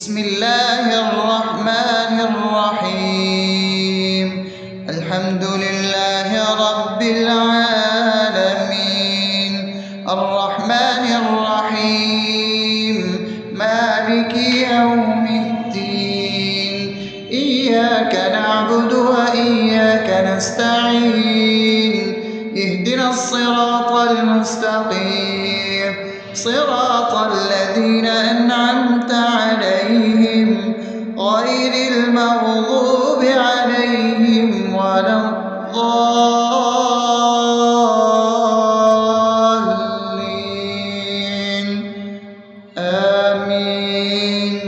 بسم الله الرحمن الرحيم. الحمد لله رب العالمين، الرحمن الرحيم، مالك يوم الدين. إياك نعبد وإياك نستعين، اهدنا الصراط المستقيم، صراط الذين أنعمت عليهم غير المغضوب عليهم ولا الضالين. آمين.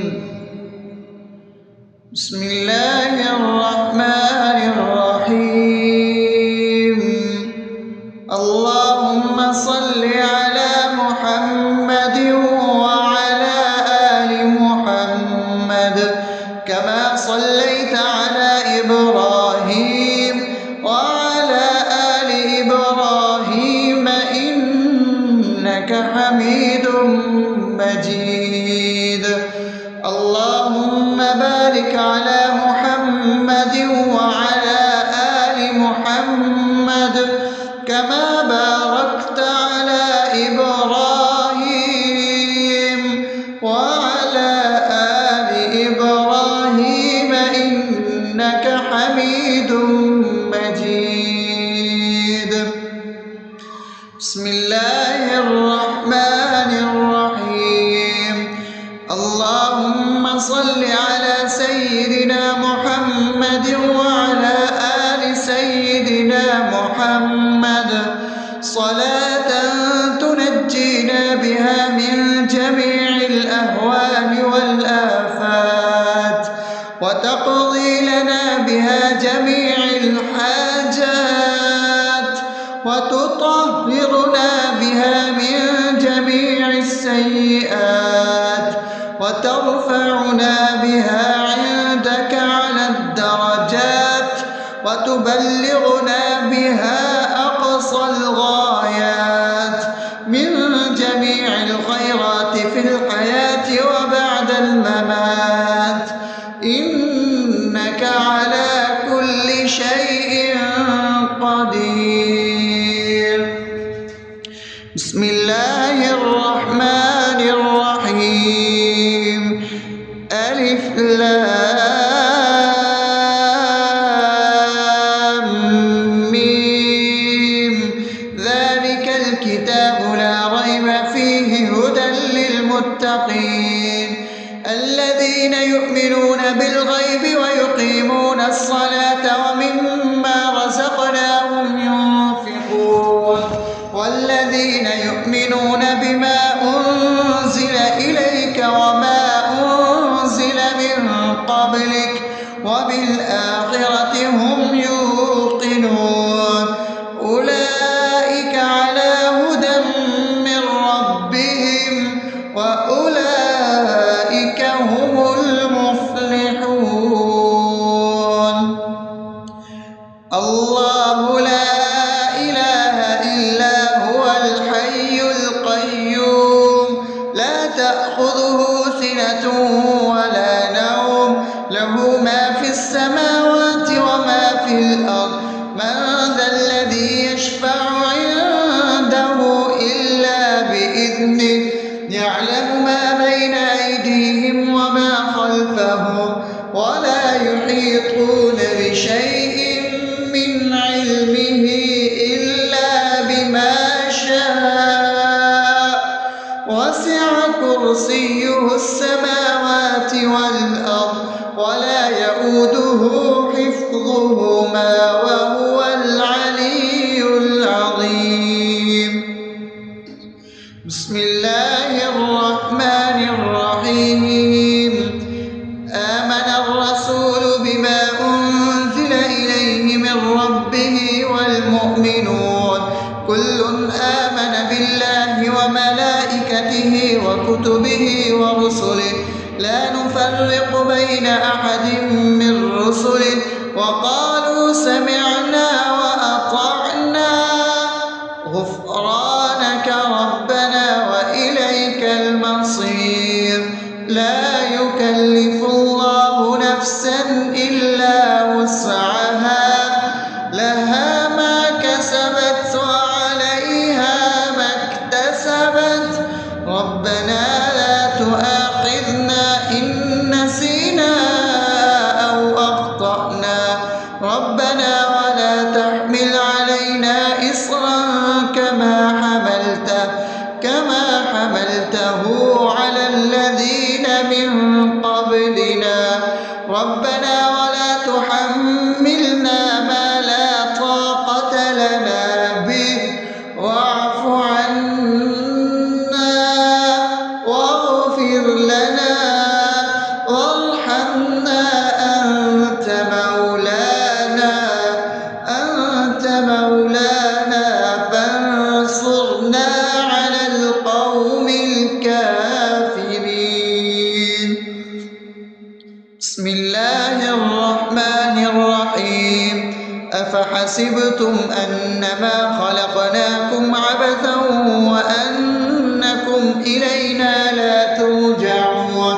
بسم الله الرحمن الرحيم. اللهم صل على محمد وعلى آل محمد كما صليت على إبراهيم وعلى آل إبراهيم إنك حميد مجيد. اللهم بارك على محمد وعلى آل محمد كما باركت على إبراهيم وعلى آل إبراهيم إنك حميد مجيد. بسم الله الرحمن الرحيم. اللهم صل على سيدنا محمد وعلى آل سيدنا محمد صلاة تنجينا بها من جميع الأهوال والآفات وتقضي لنا بها جميع الحاجات وتطهرنا بها من جميع السيئات وترفعنا بها عندك على الدرجات وتبلغنا بها أقصى الغايات من جميع الخيرات في الحياة وبعد الممات، إنك على كل شيء قدير. بسم الله الرحمن الرحيم. ألف لام ميم. ذلك الكتاب لا ريب فيه هدى للمتقين الذين يؤمنون بالغيب ويقيمون الصلاة ومما رزقناهم ينفقون والذين يؤمنون بما أنزل إليك وما أنزل من قبلك وبالآخرة هم يوقنون أولئك على هدى من ربهم وأولئك هم المفلحون. الله لا إله إلا هو الحي القيوم لا تأخذه سنة ولا نوم له ما في السماوات وما في الأرض. من ذا الذي يشفع عنده إلا بإذنه يعلم ما بين أيديهم وما خلفهم ولا يحيطون بشيء من علمه إلا بما شاء وسع كرسيه السماوات والأرض ولا يؤوده حفظهما وهو العلي العظيم. بسم الله الرحمن الرحيم. آمن الرسول بما أنزل إليه من ربه والمؤمنون كل آمن بالله وملائكته وكتبه ورسله لا نفرق بين أحد من رسله وقالوا سمعنا وأطعنا غفرانك ربنا وإليك المصير. لا يكلف قبلنا ربنا ولا تحملنا ما لا طاقة لنا به واعف عنا واغفر لنا وارحمنا أنت مولانا فانصرنا على القوم الكافرين. بسم الله الرحمن الرحيم. أفحسبتم أنما خلقناكم عبثا وأنكم إلينا لا ترجعون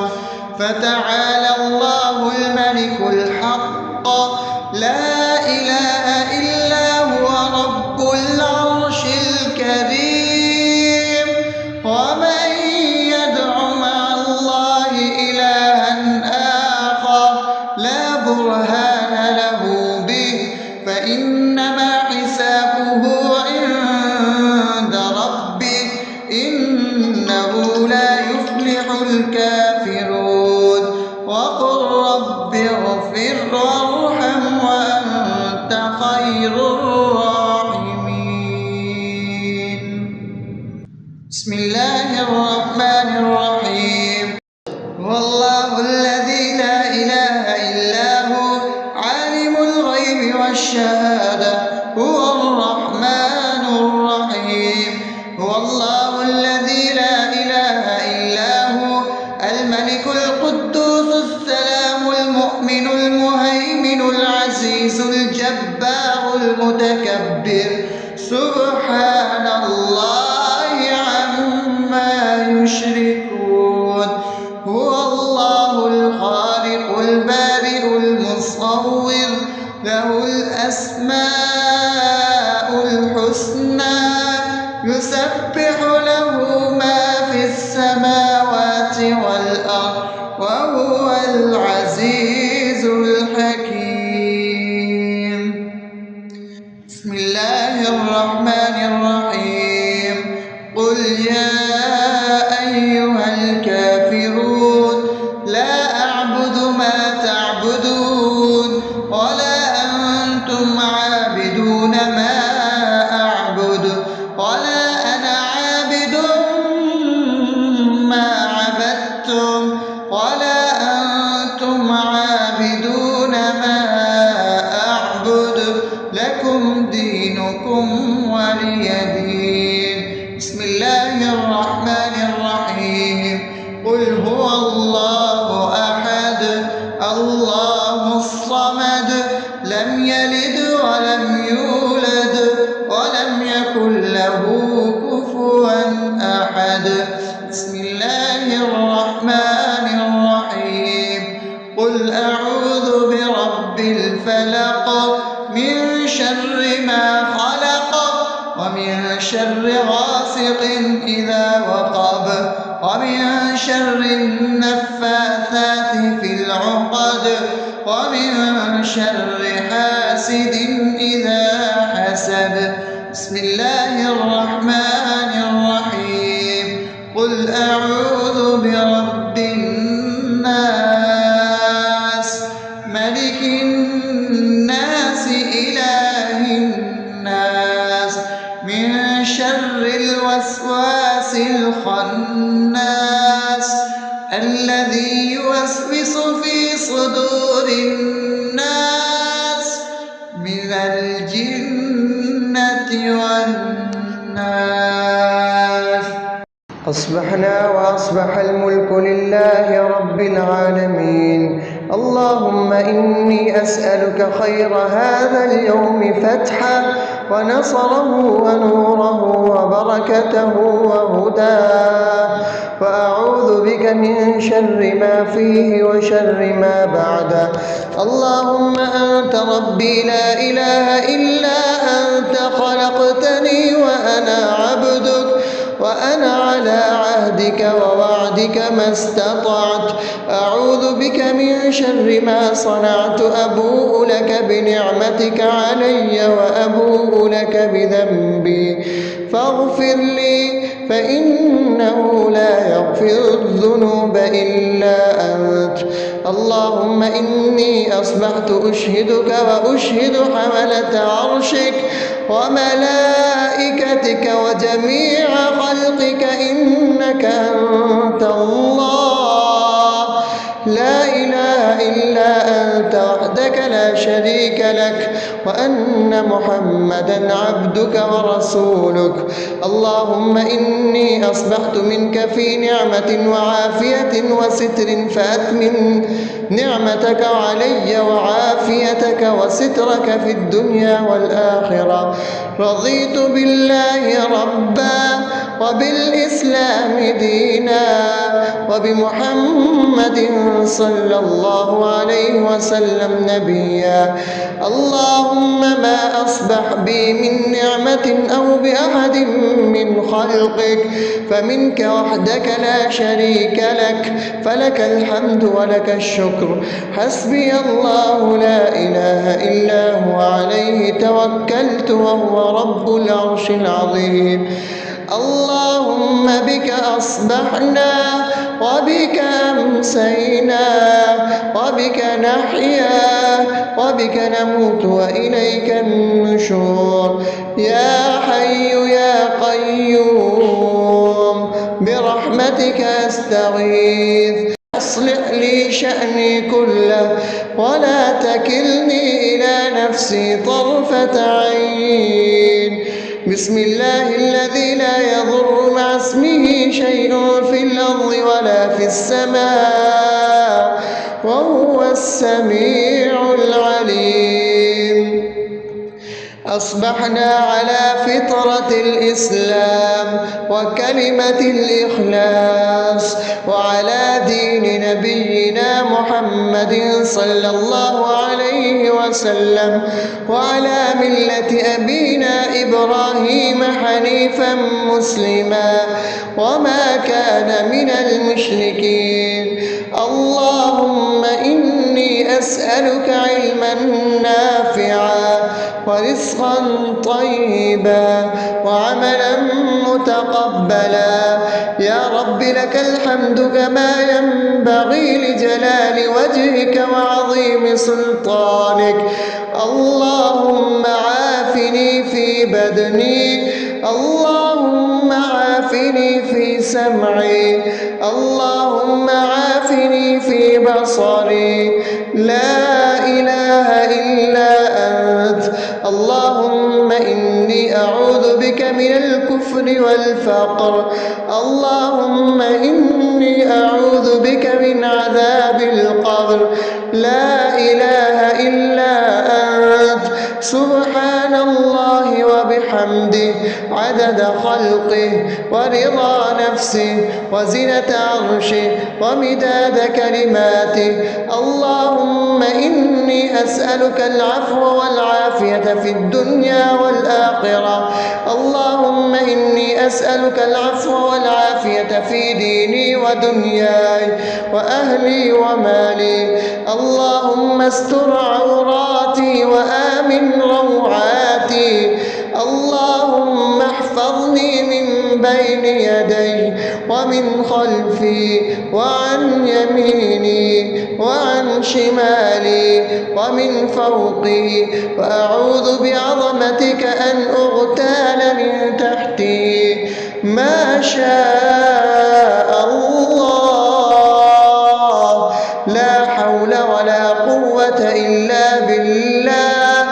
فتعالى الله الملك الحق لا إله إلا هو رب العرش الكريم. ومن يدع مع الله إلها آخر لا برهان له به فإنما حسابه عند ربه إنه لا يفلح الكافرون. وقل رب اغفر وارحم وأنت خير الراحمين. بسم الله الرحمن الرحيم. هو الله الذي لا إله إلا هو عالم الغيب والشهادة هو الرحمن الرحيم. هو الله الذي لا إله إلا هو الملك القدوس السلام المؤمن المهيمن العزيز الجبار المتكبر سبحان الله عما يشركون. هو الله الخالق البارئ المصور له الأسماء الحسنى يسبح له ما في السماوات والأرض وهو العزيز الحكيم. بسم الله الرحمن الرحيم. قل يا أيها الكافرون لا أعبد ما تعبدون ولا أنتم عابدون ما أعبد ولا أنا عابد ما عبدتم ولا أنتم عابدون ما أعبد لكم دينكم ولي دين. بسم الله الرحمن الرحيم. قل هو الله أحد الله الصمد لم يلد ولم يولد ولم يكن له كفوا أحد. بسم الله الرحمن الرحيم. قل أعوذ برب الفلق من شر ما خلق ومن شر غاسق إذا وقب ومن شر النفاثات في العقد ومن شر حاسد إذا حسد. بسم الله الرحمن الرحيم. قل أعوذ برب الناس ملك الناس إله الناس من شر الوسواس الخناس الذي يوسوس في صدور الناس من الجنة والناس. أصبحنا وأصبح الملك لله رب العالمين. اللهم إني أسألك خير هذا اليوم فتحه ونصره ونوره وبركته وهداه وأعوذ بك من شر ما فيه وشر ما بعده. اللهم أنت ربي لا إله إلا أنت خلقتني وأنا عبدك وأنا على عهدك ووعدك ما استطعت. أعوذ بك من شر ما صنعت. أبوء لك بنعمتك علي وأبوء لك بذنبي فاغفر لي فإنه لا يغفر الذنوب إلا أنت. اللهم إني أصبحت أشهدك وأشهد حملة عرشك وملائكتك وجميع خلقك إنك أنت الله لا إله إلا أنت وحدك لا شريك لك وأن محمدا عبدك ورسولك. اللهم إني أصبحت منك في نعمة وعافية وستر فأتمم نعمتك علي وعافيتك وسترك في الدنيا والآخرة. رضيت بالله ربا وبالإسلام دينا وبمحمد صلى الله عليه وسلم نبيا. اللهم ما أصبح بي من نعمة أو بأحد من خلقك فمنك وحدك لا شريك لك فلك الحمد ولك الشكر. حسبي الله لا إله إلا هو عليه توكلت وهو رب العرش العظيم. اللهم بك أصبحنا وبك أمسينا وبك نحيا وبك نموت وإليك النشور. يا حي يا قيوم برحمتك أستغيث أصلح لي شأني كله ولا تكلني إلى نفسي طرفة عين. بسم الله الذي لا يضر مع اسمه شيء في الأرض ولا في السماء وهو السميع العليم. أصبحنا على فطرة الإسلام وكلمة الإخلاص وعلى دين نبينا محمد صلى الله عليه وسلم وعلى ملة أبينا إبراهيم حنيفا مسلما وما كان من المشركين. اللهم إني أسألك علما نافعا ورزقا طيبا وعملا متقبلا. يا رب لك الحمد كما ينبغي لجلال وجهك وعظيم سلطانك. اللهم عافني في بدني اللهم عافني في سمعي اللهم عافني في بصري. لا إله إلا أنت. اللهم إني أعوذ بك من الكفر والفقر. اللهم إني أعوذ بك من عذاب القبر. لا إله إلا أنت. سبحان الله وبحمده عدد خلقه ورضا نفسه وزنة عرشه ومداد كلماته. اللهم إني أسألك العفو والعافية في الدنيا والآخرة. اللهم إني أسألك العفو والعافية في ديني ودنياي وأهلي ومالي. اللهم استر عوراتي وآمن روعاتي. اللهم احفظني من بين يدي ومن خلفي وعن يميني وعن شمالي ومن فوقي وأعوذ بعظمتك أن أغتال من تحتي. ما شاء الله لا حول ولا قوة إلا بالله.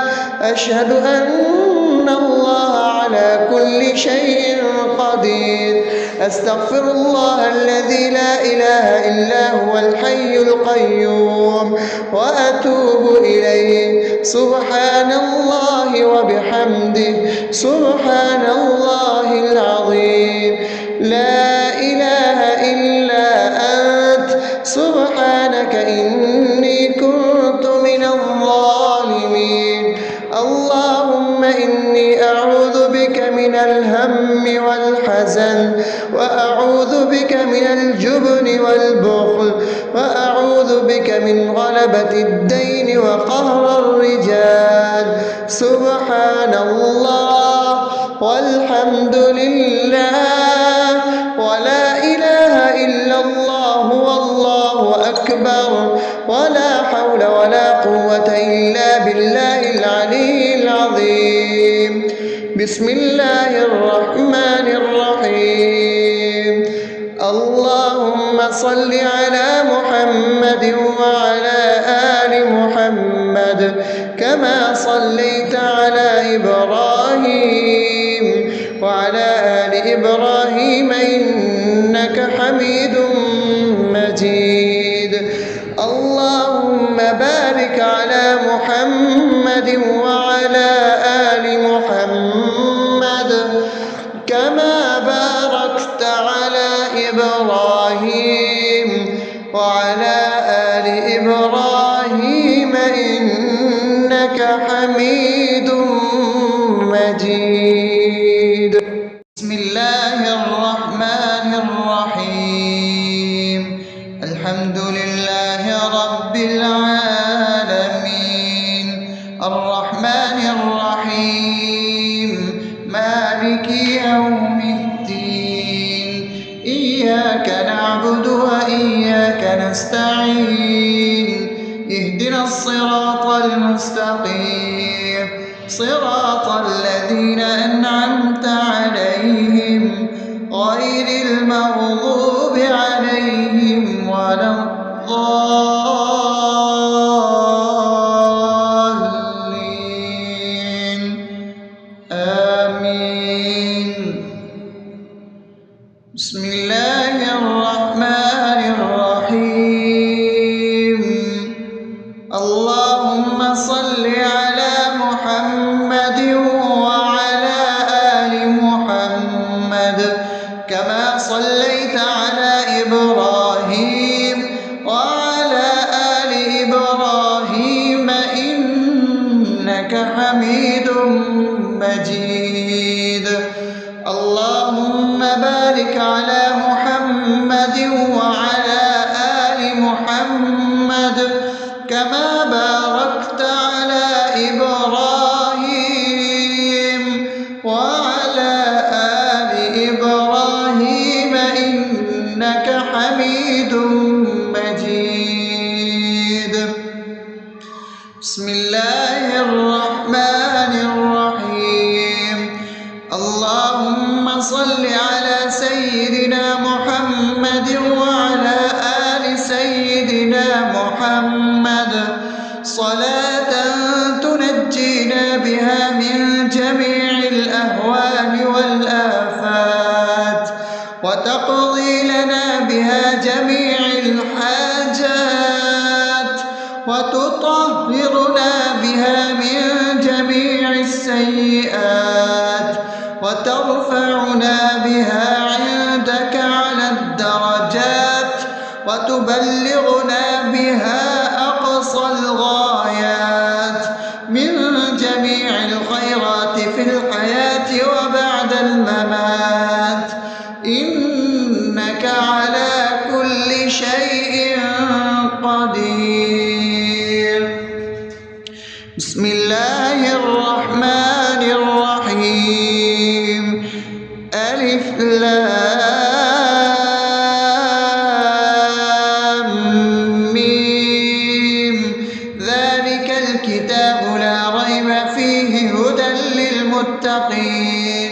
أشهد أن الله على كل شيء قدير. أستغفر الله الذي لا إله إلا هو الحي القيوم وأتوب إليه. سبحان الله وبحمده سبحان الله العظيم. لا إله إلا أنت. سبحانك إني كنت من الظالمين. اللهم إني أعوذ بك من الهم والحزن وأعوذ بك من الجبن والبخل وأعوذ بك من غلبة الدين وقهر الرجال. سبحان الله والحمد لله ولا إله إلا الله والله أكبر. البشر ولا حول ولا قوة إلا بالله العلي العظيم. بسم الله الرحمن الرحيم. اللهم صل على محمد وعلى آل محمد كما صليت على إبراهيم وعلى آل إبراهيم إنك حميد مجيد. اللهم بارك على محمد وعلى آل محمد كما باركت على إبراهيم وعلى آل إبراهيم إنك حميد مجيد. بسم الله الرحمن الرحيم. الحمد لله رب العالمين الرحمن الرحيم مالك يوم الدين إياك نعبد وإياك نستعين اهدنا الصراط المستقيم صراط الذين أنعمت عليهم غير المغضوب عليهم ولا الضالين آمين. بسم الله الرحمن الرحيم. اللهم صل على محمد وعلى آل محمد كما صليت على إبراهيم وعلى آل إبراهيم إنك حميد مجيد. اللهم بارك على محمد وعلى آل محمد كما باركت على إبراهيم وعلى آل إبراهيم إنك حميد مجيد. بسم الله الرحمن الرحيم. اللهم صل على سيدنا محمد وعلى آل سيدنا محمد صلاة تنجينا بها من جميع الأهوال والآفات وتقضي لنا بها جميع الحاجات وتطهرنا بها من جميع السيئات وترفعنا بها عندك على الدرجات وتبلغنا بها أقصى الغايات من جميع الخيرات في الحياة وبعد الممات إنك على كل شيء قدير. بسم الله الرحمن الرحيم. ألف لام ميم ذلك الكتاب لا ريب فيه هدى للمتقين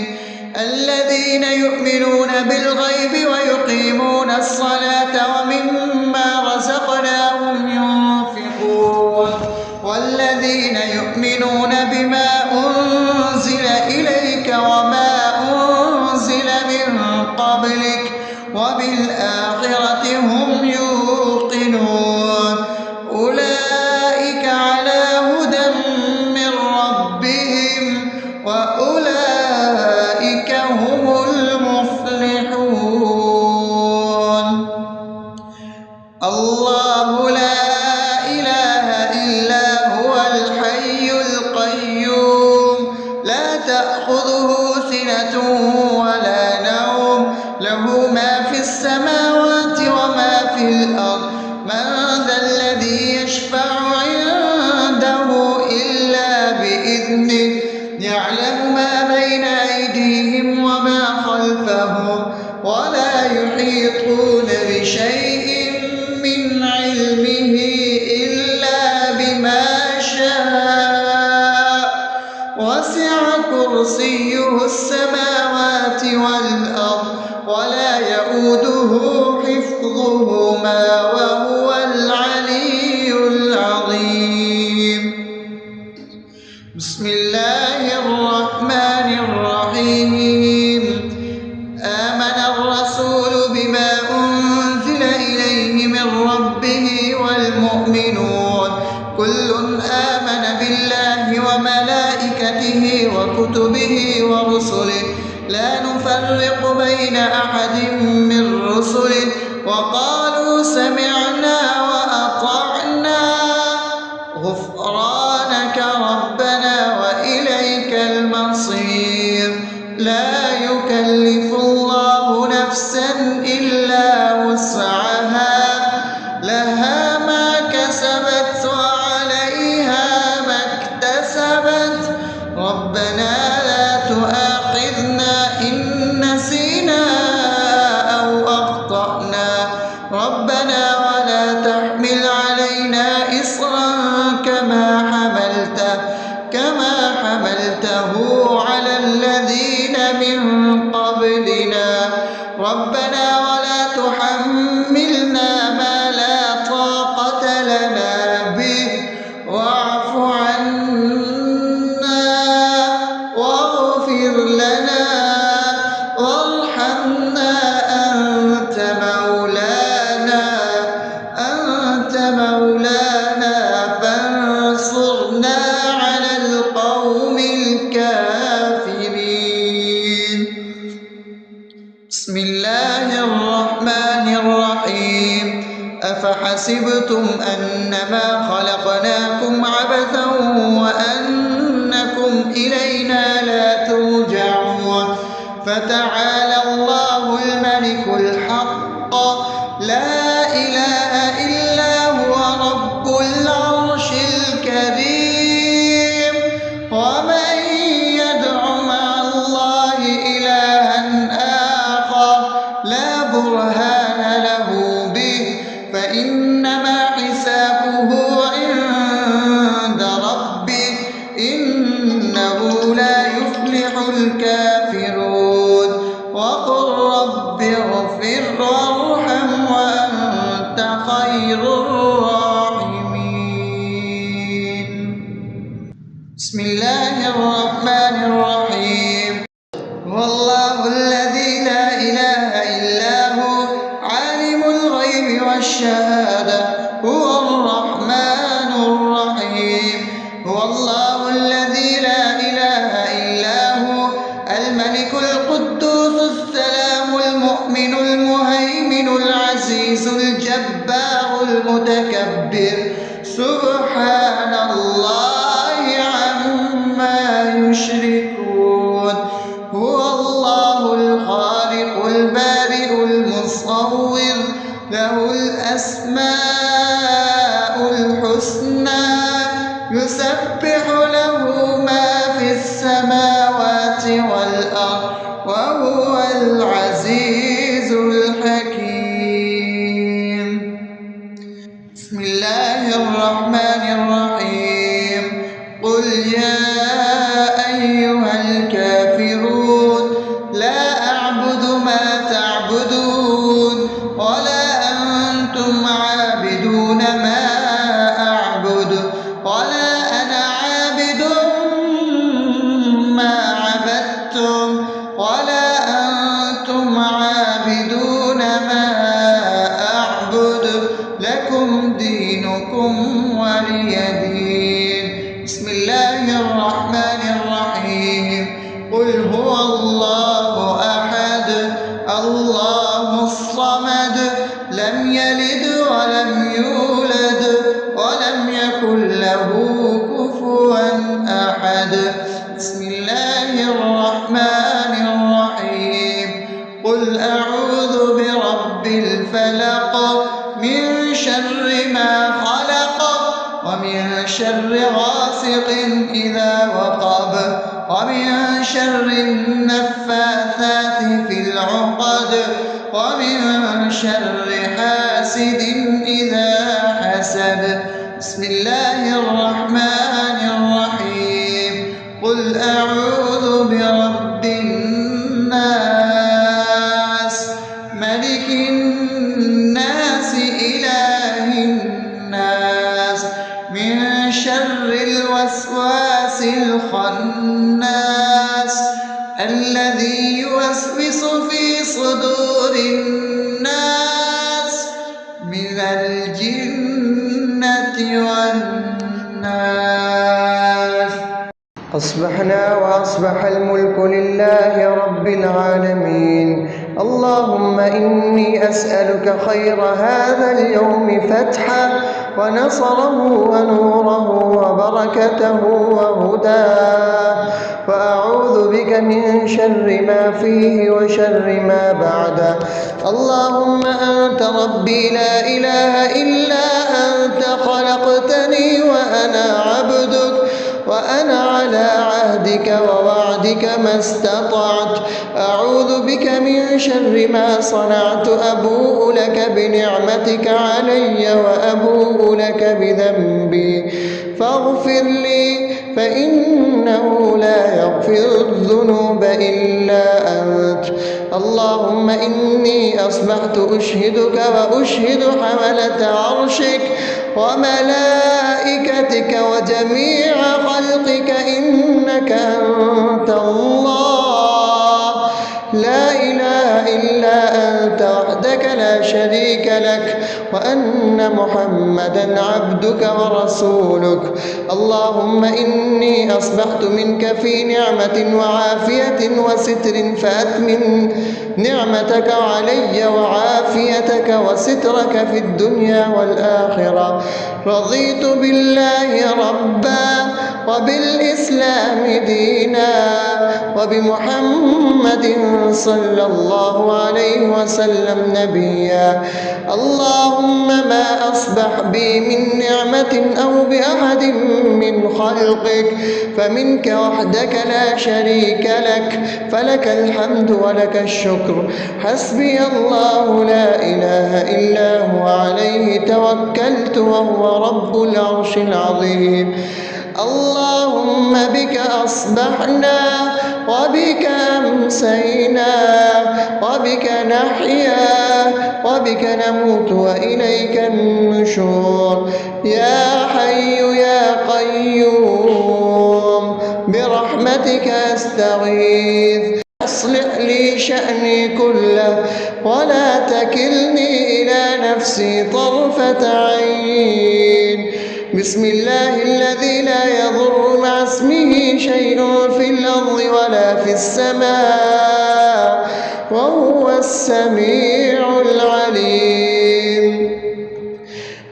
الذين يؤمنون بالغيب ويقيمون الصلاة ومما رزقناهم ينفقون والذين يؤمنون بما أنزل إليك وما أنزل من قبلك وبالآخرة هم يوقنون أولئك على هدى من ربهم وأولئك هم المفلحون. الله لا إله إلا هو الحي القيوم لا تأخذه سنة ولا نوم له ما في السماوات وما في الأرض من ذا الذي يشفع عنده إلا بإذنه يعلم ما بين أيديهم وما خلفهم ولا يحيطون بشيء من علمه كرسيه السماوات والأرض ولا يؤوده حفظهما وهو العلي العظيم. بسم الله الرحمن الرحيم. آمن الرسول بما أنزل إليه من ربه والمؤمنون كل آمن بالله وملائكته وكتبه ورسله لا نفرق بين أحد من رسله وقالوا سمعنا وأطعنا غفرانك ربنا وإليك المصير. لا يكلف الله نفسا إلا وسعها لها ما كسبت وعليها ما اكتسبت ربنا لا تؤاخذنا إن نسينا أو أخطأنا ربنا ولا تحمل علينا إصرا كما حملته على الذين من قبلنا ربنا ولا تحملنا ما لا طاقة لنا به واعف عنا واغفر لنا وارحمنا أنت مولانا فانصرنا على القوم الكافرين. بسم الله الرحمن الرحيم. أفحسبتم أنما خلقناكم عبثا وأنكم إلينا لا ترجعون فتعالى الله الملك الحق لا إله إلا هو رب العرش الكريم. ومن يدع مع الله إلها آخر لا برهان له به فإنما حسابه عند ربه إنه لا يفلح الكافرون. وقل رب اغفر وارحم وأنت خير الراحمين. بسم الله الرحمن الرحيم. هو الله الذي لا إله إلا هو عالم الغيب والشهادة هو الرحمن الرحيم. هو الله الذي لا إله إلا هو الملك القدوس السلام المؤمن المهيمن العزيز الجبار المتكبر سبحان الله عما يشركون. هو الله الخالق البارئ المصور له الأسماء الحسنى يسبح له ما في السماوات والأرض وهو العزيز الحكيم. بسم الله الرحمن الرحيم. قل يا أيها الكافرون لا أعبد ما تعبدون ولا أنتم عابدون ما أعبد ولا أنا عابد ما عبدتم ولا أنتم عابدون ما أعبد لكم دينكم ولي دين. بسم الله الرحمن الرحيم. قل هو الله أحد الله الصمد لم يلد ولم يولد ولم يكن له كفوا أحد. بسم الله الرحمن الرحيم. قل أعوذ برب الفلق من شر ما خلق ومن شر غاسق إذا وقب ومن شر النفاثات في العقد ومن شر حاسد إذا حسد. بسم الله الرحمن الرحيم. قل أعوذ برب من شر الوسواس الخناس الذي يوسوس في صدور الناس من الجنة والناس. أصبحنا وأصبح الملك لله رب العالمين. اللهم إني أسألك خير هذا اليوم فتحه ونصره ونوره وبركته وهداه، وأعوذ بك من شر ما فيه وشر ما بعده. اللهم أنت ربي لا إله إلا أنت، خلقتني وأنا عبدك، وأنا على عهدك ووعدك ما استطعت. أعوذ بك من شر ما صنعت، أبوء لك بنعمتك علي وأبوء لك بذنبي، فاغفر لي فإنه لا يغفر الذنوب إلا أنت. اللهم إني أصبحت أشهدك وأشهد حملة عرشك وملائكتك وجميع خلقك إنك أنت الله لا إله إلا أنت وحدك لا شريك لك، وأن محمدا عبدك ورسولك. اللهم إني أصبحت منك في نعمة وعافية وستر، فأتمم نعمتك علي وعافيتك وسترك في الدنيا والآخرة. رضيت بالله ربا وبالإسلام دينا وبمحمد صلى الله عليه وسلم نبيا. اللهم ما أصبح بي من نعمة أو بأحد من خلقك فمنك وحدك لا شريك لك، فلك الحمد ولك الشكر. حسبي الله لا إله إلا هو، عليه توكلت وهو رب العرش العظيم. اللهم بك أصبحنا وبك أمسينا وبك نحيا وبك نموت وإليك النشور. يا حي يا قيوم برحمتك أستغيث، أصلح لي شأني كله ولا تكلني إلى نفسي طرفة عين. بسم الله الذي لا يضر مع اسمه شيء في الأرض ولا في السماء وهو السميع العليم.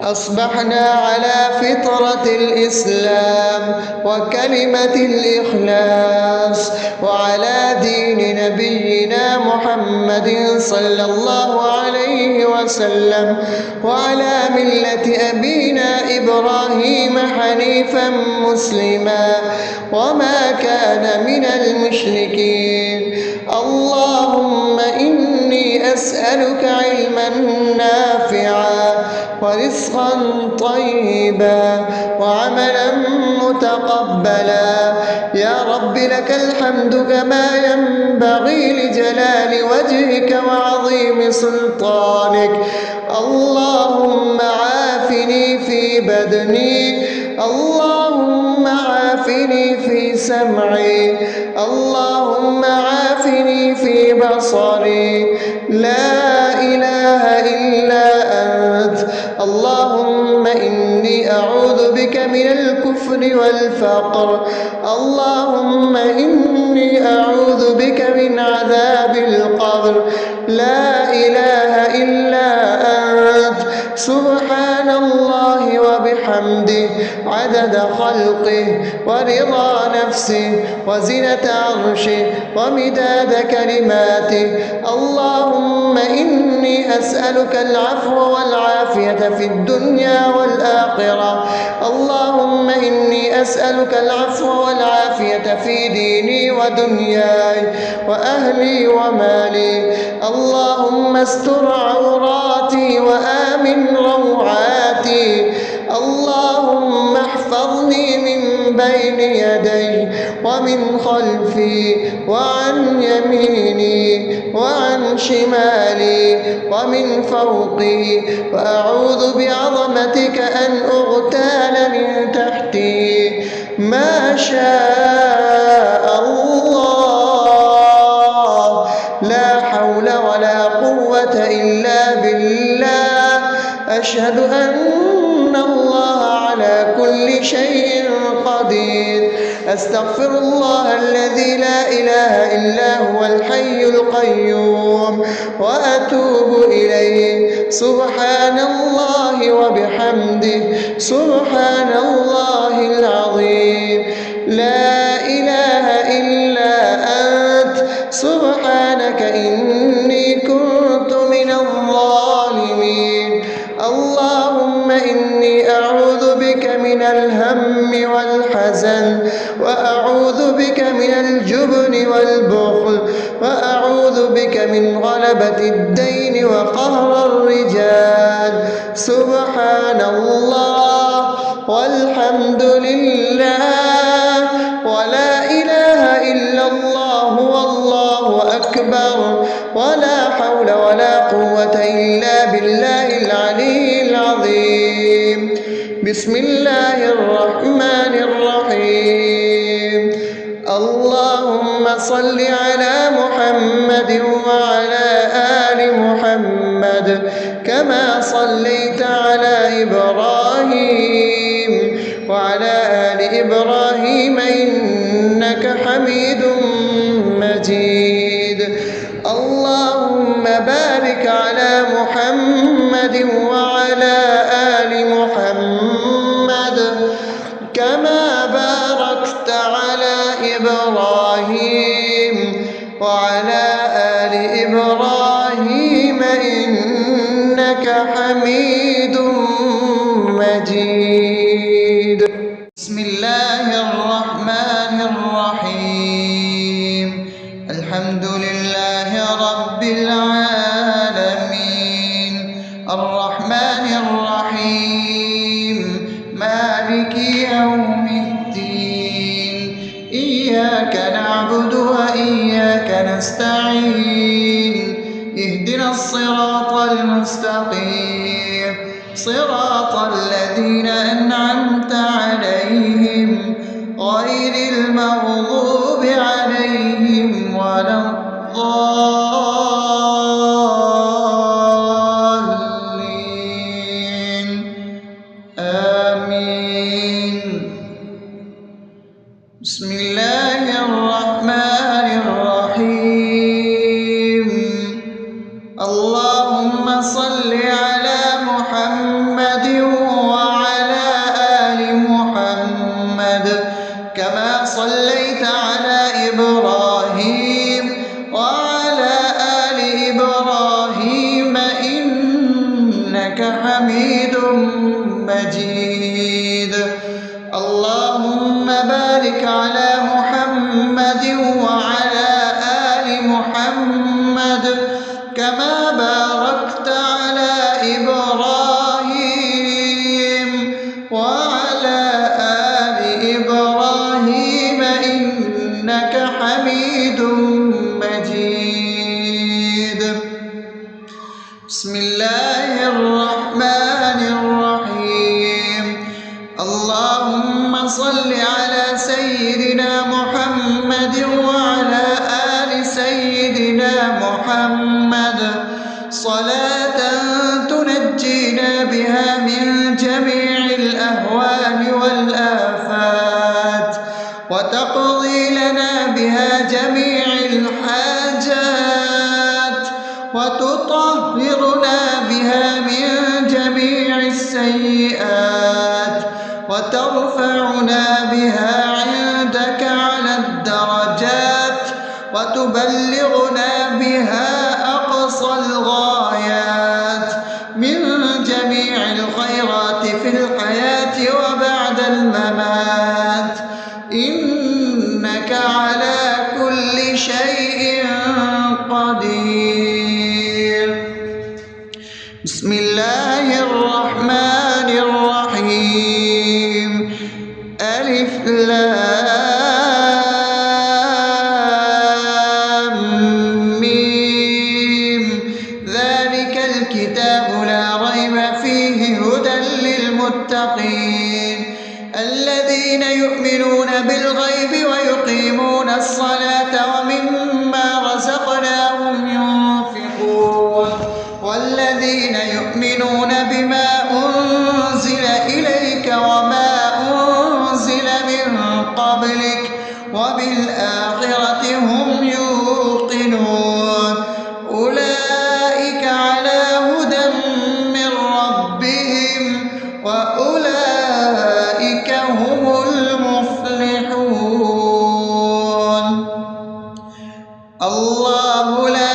أصبحنا على فطرة الإسلام وكلمة الإخلاص وعلى دين نبينا محمد صلى الله عليه وسلم وعلى ملة أبينا إبراهيم حنيفا مسلما وما كان من المشركين. اللهم إني أسألك علما نافعا ورزقا طيبا وعملا متقبلا. يا رب لك الحمد كما ينبغي لجلال وجهك وعظيم سلطانك. اللهم عافني في بدني، اللهم عافني في سمعي، اللهم عافني في بصري. لا إله إلا أنت. اللهم إني أعوذ بك من الكفر والفقر. اللهم إني أعوذ بك من عذاب القبر. لا إله إلا أنت. سبحان الله وبحمده عدد خلقه ورضا نفسه وزنة عرشه ومداد كلماته. اللهم إني أسألك العفو والعافية في الدنيا والآخرة. اللهم إني أسألك العفو والعافية في ديني ودنياي وأهلي ومالي. اللهم استر عوراتي وآمن روعاتي. اللهم احفظني من بين يدي ومن خلفي وعن يميني وعن شمالي ومن فوقي، وأعوذ بعظمتك أن أغتال من تحتي. ما شاء الله، لا حول ولا قوة إلا بالله. أشهد أن الله على كل شيء قدير. أستغفر الله الذي لا إله إلا هو الحي القيوم وأتوب إليه. سبحان الله وبحمده، سبحان الله العظيم. لا إله إلا أنت، سبحانك إني كنت من الظالمين. اللهم إني أعوذ بك من الهم والحزن، وأعوذ بك من الجبن والبخل، وأعوذ بك من غلبة الدين وقهر الرجال. سبحان الله والحمد لله ولا إله إلا الله والله أكبر، ولا حول ولا قوة إلا بالله العلي العظيم. بسم الله الرحمن الرحيم. اللهم صل على محمد وعلى آل محمد كما صليت على إبراهيم وعلى آل إبراهيم إنك حميد مجيد. اللهم بارك على محمد وعلى آل محمد كما باركت على إبراهيم وعلى آل إبراهيم إنك حميد مجيد. بسم الله الرحمن الرحيم. الحمد لله رب العالمين، الرحمن الرحيم، مالك يوم الدين. إياك نعبد وإياك نستعين. اهدنا الصراط المستقيم، صراط الذين أنعمت عليهم غير المغضوب عليهم ولا الضالين. آمين. بسم الله الرحمن الرحيم. اللهم صل على محمد وعلى آل محمد كما صليت على إبراهيم وعلى آل إبراهيم إنك حميد مجيد. اللهم بارك على محمد وعلى آل محمد كما باركت على إبراهيم وعلى آل إبراهيم إنك حميد مجيد. بسم الله الرحمن الرحيم. اللهم صل على سيدنا محمد وعلى آل سيدنا محمد صلاة تنجينا بها من جميع الأهوال والآفات، وتقضي لنا بها جميع الحاجات، وتطهرنا بها من جميع السيئات، وترفعنا بها عندك على الدرجات، وتبلغنا بها أقصى الغايات من جميع الخيرات في الحياة وبعد الممات. إنك على كل شيء قدير. بسم الله الرحمن الرحيم. ألف لام ميم ذلك الكتاب لا ريب فيه هدى للمتقين الذين يؤمنون بالغيب ويقيمون الصلاة ومما رزقناهم ينفقون والذين يؤمنون بما أنزل إليك وما أنزل من قبلك وبالآخرة هم يوقنون أولئك على هدى من ربهم وأولئك هم المفلحون الله لا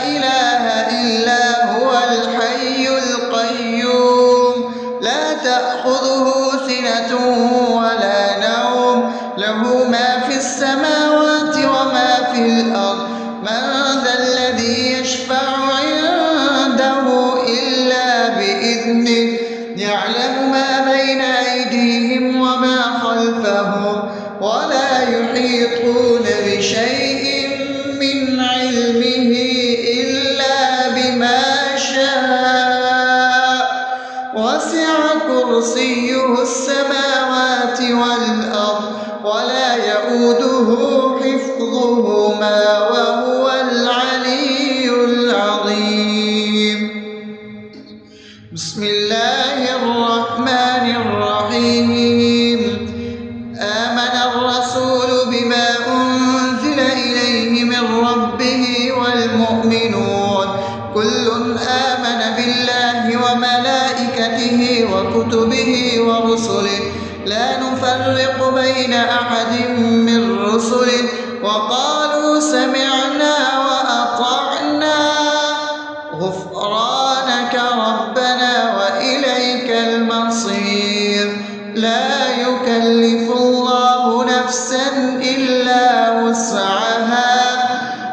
إله إلا هو الحي القيوم لا تأخذه سنة ولا نوم له ما في السماوات وما في الأرض من ذا الذي يشفع عنده إلا بإذنه يعلم ما بين أيديهم وما خلفهم ولا يحيطون بشيء من علمه إلا بما شاء وسع كرسيه السماوات والأرض ولا يؤوده حفظهما وهو العلي العظيم بسم الله الرحمن الرحيم آمن الرسول بما أنزل إليه من ربه والمؤمنون كل آمن بالله وملائكته وكتبه ورسله لا نفرق بين أحد من رسله وقالوا سمعنا وأطعنا غفرانك ربنا وإليك المصير لا يكلف الله نفسا إلا وسعها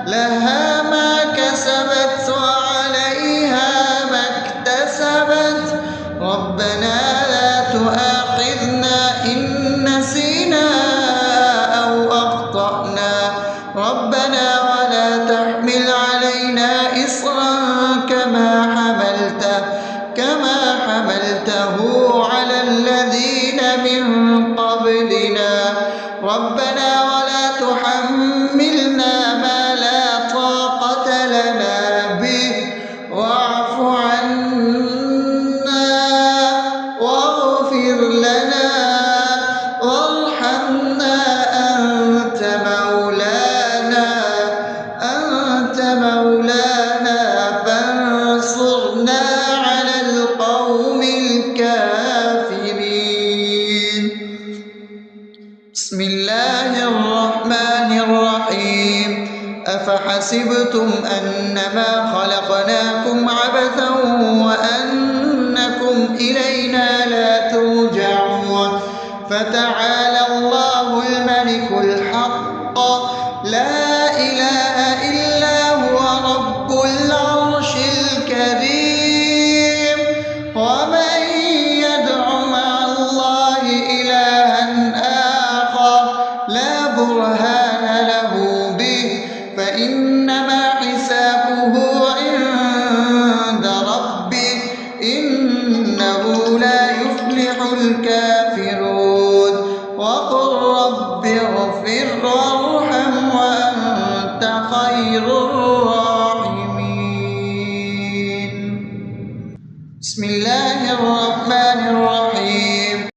لها ما كسبت وعليها ما اكتسبت ربنا لا تؤاخذنا إن نسينا أو أخطأنا ربنا ولا تحمل علينا إصرا كما حملته على الذين من قبلنا ربنا ولا تحملنا ما لا طاقة لنا به واعف عنا واغفر لنا وارحمنا أنت مولانا فانصرنا على القوم الكافرين بسم الله الرحمن الرحيم أفحسبتم أنما خلقناكم عبثا وأنكم إلينا لا ترجعون فتعالى الله الملك الحق لا إله إلا هو رب العرش الكريم ومن يدع مع الله إلها آخر لا برهان له به فإنما حسابه عند ربه إنه لا يفلح الكافرون وقل رب اغفر وارحم وأنت خير الراحمين بسم الله الرحمن الرحيم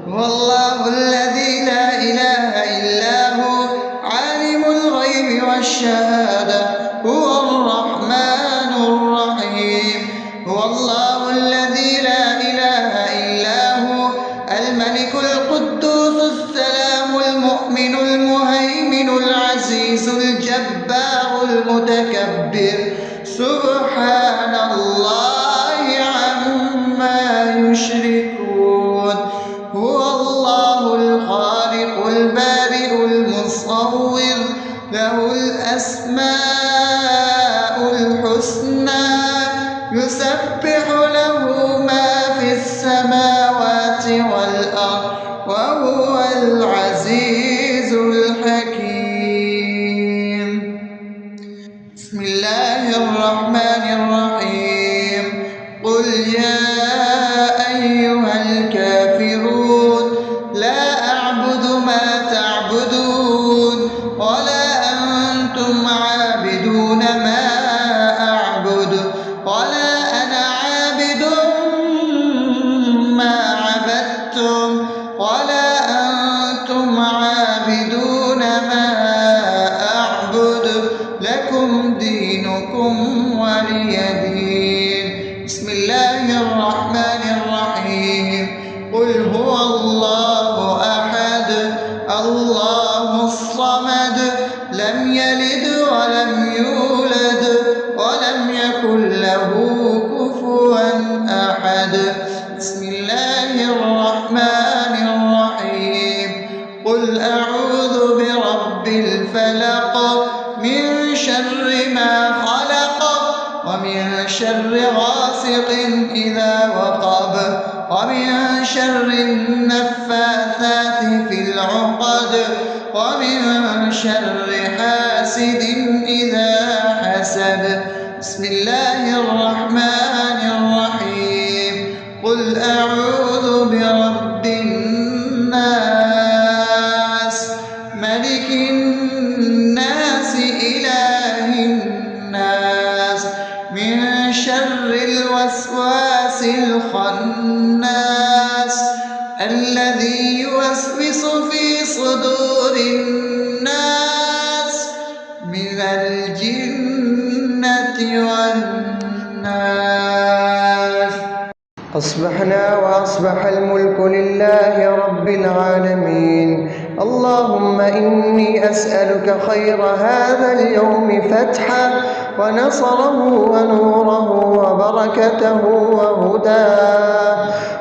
هو الله الذي لا إله إلا هو عالم الغيب والشهادة هو الرحمن الرحيم هو الله الذي لا إله إلا هو الملك القدوس السلام المؤمن المهيمن العزيز الجبار المتكبر سبحان الله عما يشركون هو الله الخالق البارئ المصور له الأسماء الحسنى يسبح له ما في السماوات والأرض وهو وهو العزيز الحكيم. بسم الله الرحمن الرحيم. قل يا أيها الكافرون لا أعبد ما تعبدون ولا أنتم عابدون ما أعبد ولا أنا عابد ما عبدتم ولا أنتم عابدون ما أعبد لكم دينكم ولي دين. بسم الله الرحمن الرحيم. قل هو الله أحد الله الصمد لم يلد ولم يولد ولم يكن له كفوا أحد. بسم الله الرحمن الرحيم. قل أعوذ برب الفلق من شر ما خلق ومن شر غاسق إذا وقب ومن شر النفاثات في العقد ومن شر حاسد إذا حسد. بسم الله الرحمن الرحيم. قل أعوذ برب الناس ملك الناس إله الناس من شر الوسواس الخناس الذي يوسوس في صدور الناس من الجنة والناس. أصبحنا وأصبح الملك لله رب العالمين. اللهم إني أسألك خير هذا اليوم فتحه ونصره ونوره وبركته وهداه،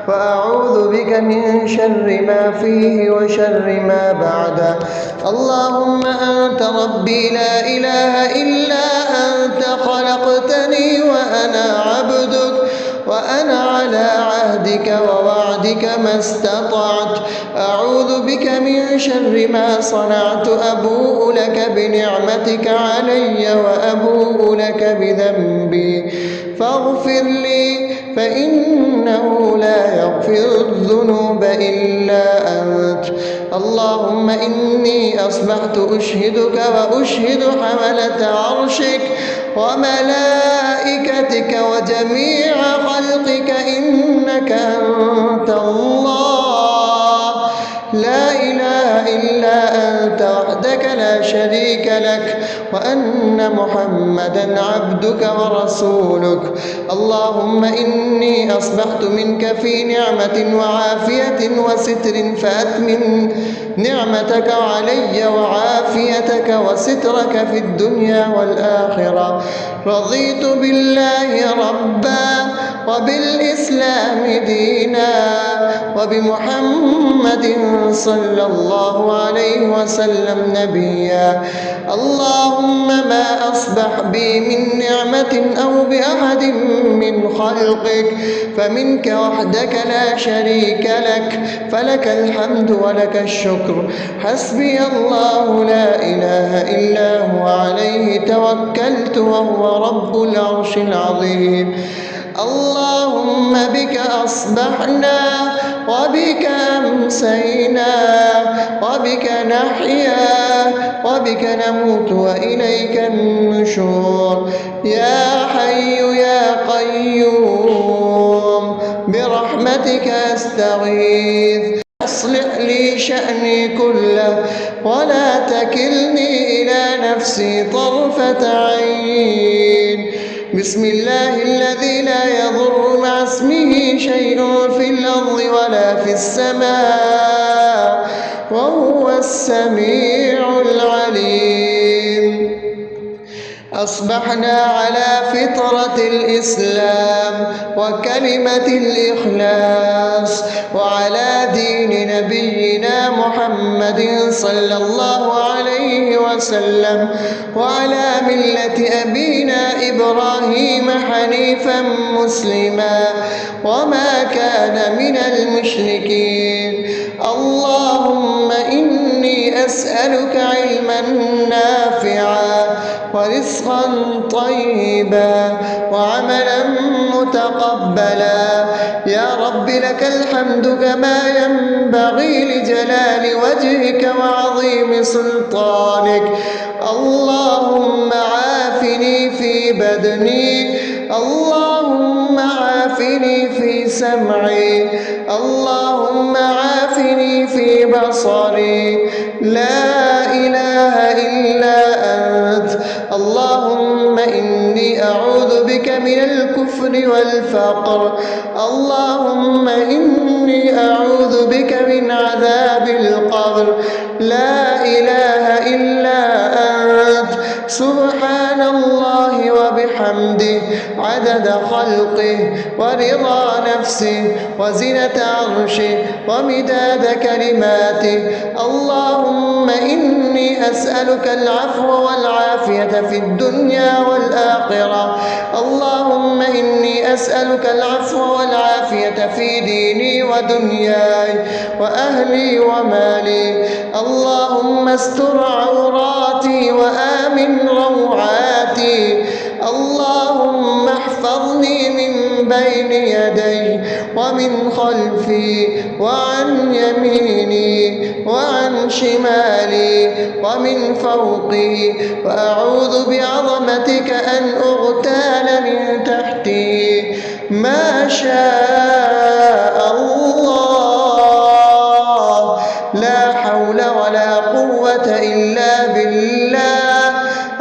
وأعوذ بك من شر ما فيه وشر ما بعده. اللهم أنت ربي لا إله إلا أنت خلقتني وأنا عبدك وأنا على عهدك ووعدك ما استطعت. أعوذ بك من شر ما صنعت. أبوء لك بنعمتك علي وأبوء لك بذنبي فاغفر لي فإنه لا يغفر الذنوب إلا أنت. اللهم إني أصبحت أشهدك وأشهد حملة عرشك وملائكتك وجميع خلقك إنك أنت الله لا إله إلا أنت وحدك لا شريك لك وأن محمدا عبدك ورسولك. اللهم إني أصبحت منك في نعمة وعافية وستر فأتمن نعمتك علي وعافيتك وسترك في الدنيا والآخرة. رضيت بالله ربا وبالإسلام دينا وبمحمد صلى الله عليه وسلم نبيا. اللهم ما أصبح بي من نعمة أو بأحد من خلقك فمنك وحدك لا شريك لك فلك الحمد ولك الشكر. حسبي الله لا إله إلا هو عليه توكلت وهو رب العرش العظيم. اللهم بك أصبحنا وبك أمسينا وبك نحيا وبك نموت وإليك النشور. يا حي يا قيوم برحمتك أستغيث أصلح لي شأني كله ولا تكلني إلى نفسي طرفة عين. بسم الله الذي لا يضر مع اسمه شيء في الأرض ولا في السماء وهو السميع العليم. أصبحنا على فطرة الإسلام وكلمة الإخلاص وعلى دين نبينا محمد صلى الله عليه وسلم وعلى ملة أبينا إبراهيم حنيفا مسلما وما كان من المشركين. اللهم أسألك علما نافعا ورزقا طيبا وعملا متقبلا. يا رب لك الحمد كما ينبغي لجلال وجهك وعظيم سلطانك. اللهم عافني في بدني، اللهم عافني في سمعي، اللهم عافني في بصري. لا إله إلا أنت. اللهم إني أعوذ بك من الكفر والفقر. اللهم إني أعوذ بك من عذاب القبر. لا إله إلا أنت. سبحان الله وبحمده عدد خلقه ورضا نفسه وزنة عرشه ومداد كلماته. اللهم إني أسألك العفو والعافية في الدنيا والآخرة. اللهم إني أسألك العفو والعافية في ديني ودنياي وأهلي ومالي. اللهم استر عوراتي وآمن روعاتي. اللهم احفظني من بين يدي ومن خلفي وعن يميني وعن شمالي ومن فوقي، وأعوذ بعظمتك أن أغتال من تحتي. ما شاء الله، لا حول ولا قوة إلا بالله.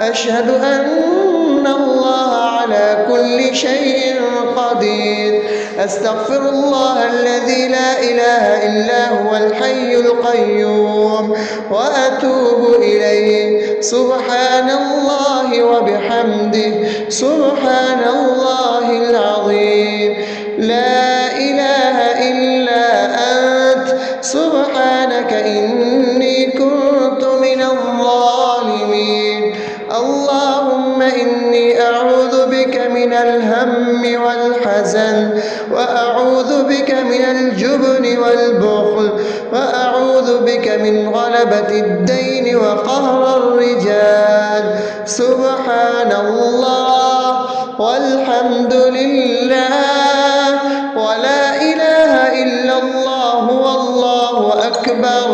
أشهد أن الله على كل شيء قدير. أستغفر الله الذي لا إله إلا هو الحي القيوم وأتوب إليه. سبحان الله وبحمده سبحان الله العظيم. لا إله إلا أنت. سبحانك إني كنت من الظالمين. اللهم إني أعوذ بك من الهم والحزن، وأعوذ بك من الجبن والبخل، وأعوذ بك من غلبة الدين وقهر الرجال. سبحان الله والحمد لله ولا إله إلا الله والله أكبر،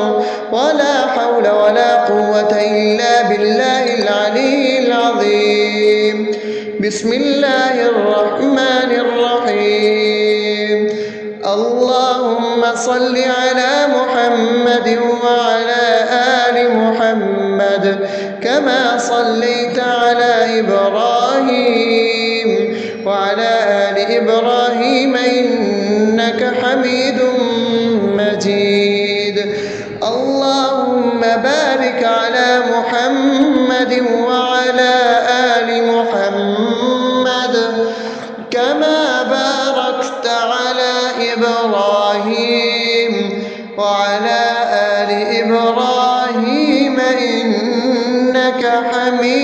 ولا حول ولا قوة إلا بالله العلي العظيم. بسم الله الرحمن الرحيم. اللهم صل على محمد وعلى آل محمد كما صليت على إبراهيم وعلى آل إبراهيم إنك حميد مجيد. اللهم بارك على محمد وعلى آل محمد كما باركت على إبراهيم وعلى آل إبراهيم إنك حميد